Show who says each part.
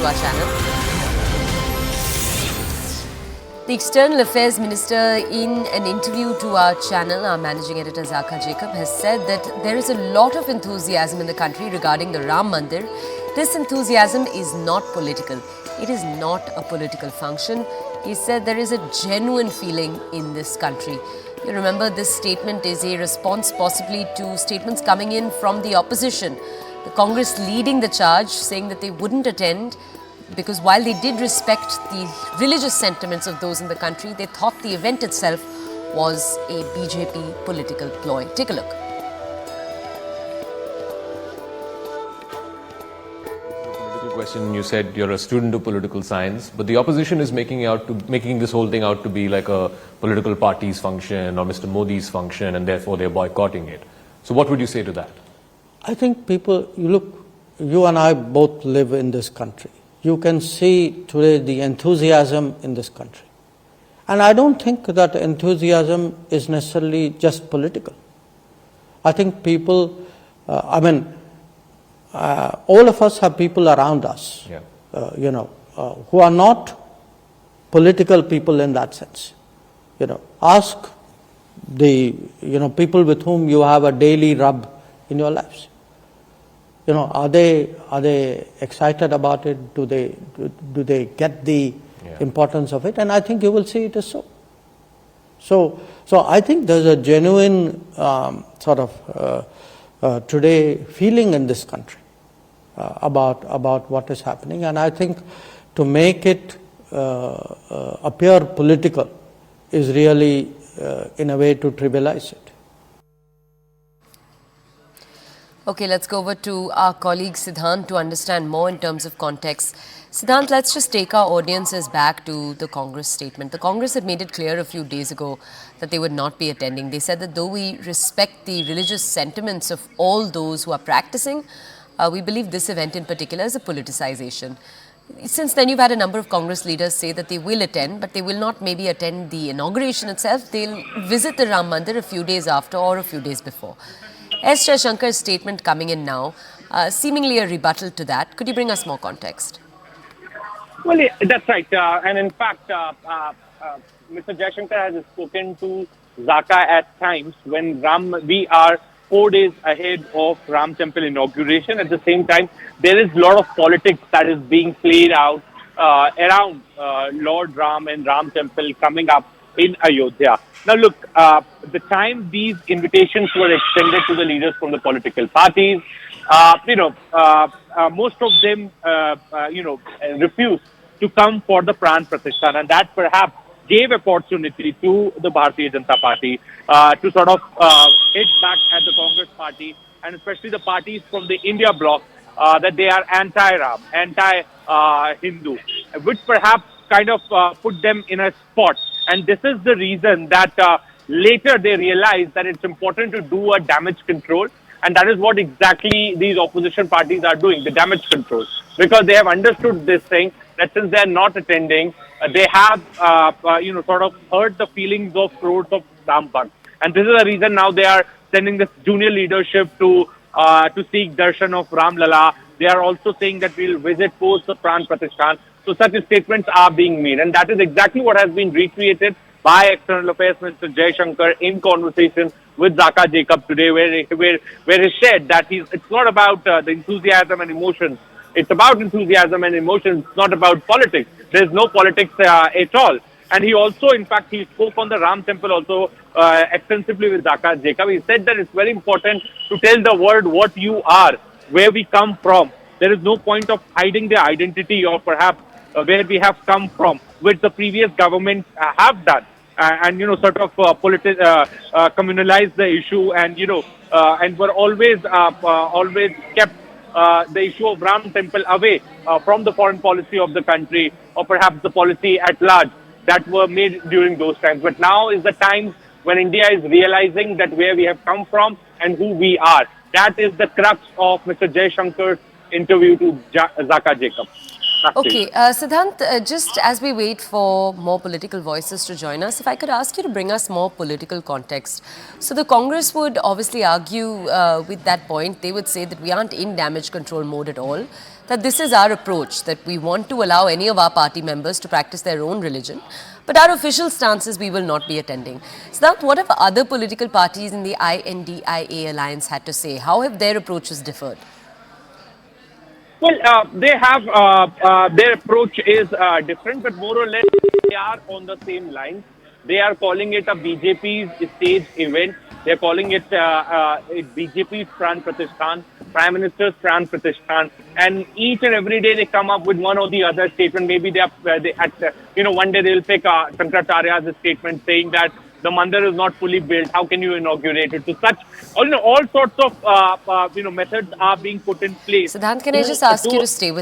Speaker 1: to our channel. The External Affairs Minister, in an interview to our channel, our managing editor Zaka Jacob, has said that there is a lot of enthusiasm in the country regarding the Ram Mandir. This enthusiasm is not political. It is not a political function. He said there is a genuine feeling in this country. You remember, this statement is a response possibly to statements coming in from the opposition. The Congress leading the charge, saying that they wouldn't attend because while they did respect the religious sentiments of those in the country, they thought the event itself was a BJP political ploy. Take a look.
Speaker 2: Question, you said you're a student of political science, but the opposition is making this whole thing out to be like a political party's function or Mr. Modi's function, and therefore they're boycotting it. So what would you say to that?
Speaker 3: I think people, you and I both live in this country. You can see today the enthusiasm in this country. And I don't think that enthusiasm is necessarily just political. I think people, all of us have people around us, who are not political people in that sense. Ask the people with whom you have a daily rub in your lives. Are they excited about it? Do they get the importance of it? And I think you will see it as so. So I think there's a genuine today feeling in this country about what is happening, and I think to make it appear political is really in a way to trivialize it.
Speaker 1: Okay, let's go over to our colleague Siddhant to understand more in terms of context. Siddhant, let's just take our audiences back to the Congress statement. The Congress had made it clear a few days ago that they would not be attending. They said that though we respect the religious sentiments of all those who are practicing, we believe this event in particular is a politicization. Since then, you've had a number of Congress leaders say that they will attend, but they will not maybe attend the inauguration itself. They'll visit the Ram Mandir a few days after or a few days before. S Jaishankar's statement coming in now, seemingly a rebuttal to that. Could you bring us more context?
Speaker 4: Well, that's right. And in fact, Mr. Jaishankar has spoken to Zaka at times when we are 4 days ahead of Ram Temple inauguration. At the same time, there is a lot of politics that is being played out around Lord Ram and Ram Temple coming up in Ayodhya. Now, look, the time these invitations were extended to the leaders from the political parties, most of them, refused to come for the Pran Pratistha, and that perhaps gave opportunity to the Bharatiya Janata Party to sort of hit back at the Congress party, and especially the parties from the India bloc, that they are anti-Ram, anti-Hindu, which perhaps kind of put them in a spot. And this is the reason that later they realized that it's important to do a damage control. And that is what exactly these opposition parties are doing, the damage control. Because they have understood this thing, that since they are not attending, they have, sort of hurt the feelings of crores of Ram Bhakt. And this is the reason now they are sending this junior leadership to seek darshan of Ram Lala. They are also saying that we will visit post the Pran Pratishthan. So such statements are being made. And that is exactly what has been recreated by External Affairs Minister Jaishankar in conversation with Zaka Jacob today, where he said that it's not about the enthusiasm and emotions. It's about enthusiasm and emotions, it's not about politics. There's no politics at all. And he also, in fact, he spoke on the Ram Temple also extensively with Zaka Jacob. He said that it's very important to tell the world what you are, where we come from. There is no point of hiding their identity or perhaps where we have come from, which the previous government have done. And communalize the issue, and and were always kept the issue of Ram Temple away from the foreign policy of the country, or perhaps the policy at large that were made during those times. But now is the time when India is realizing that where we have come from and who we are. That is the crux of Mr. Jaishankar's interview to Zaka Jacob.
Speaker 1: Okay, Siddhant, just as we wait for more political voices to join us, if I could ask you to bring us more political context. So the Congress would obviously argue with that point. They would say that we aren't in damage control mode at all. that this is our approach, that we want to allow any of our party members to practice their own religion, but our official stance is we will not be attending. Siddharth, what have other political parties in the INDIA alliance had to say? How have their approaches differed?
Speaker 4: Well, they have their approach is different, but more or less they are on the same lines. They are calling it a BJP's stage event. They're calling it BJP's Pran Pratistha, Prime Minister's Pran Pratistha, and each and every day they come up with one or the other statement. Maybe one day they'll pick Shankaracharya's statement saying that the mandir is not fully built. How can you inaugurate it? So such, all sorts of methods are being put in place.
Speaker 1: Siddharth, can I just ask you to stay with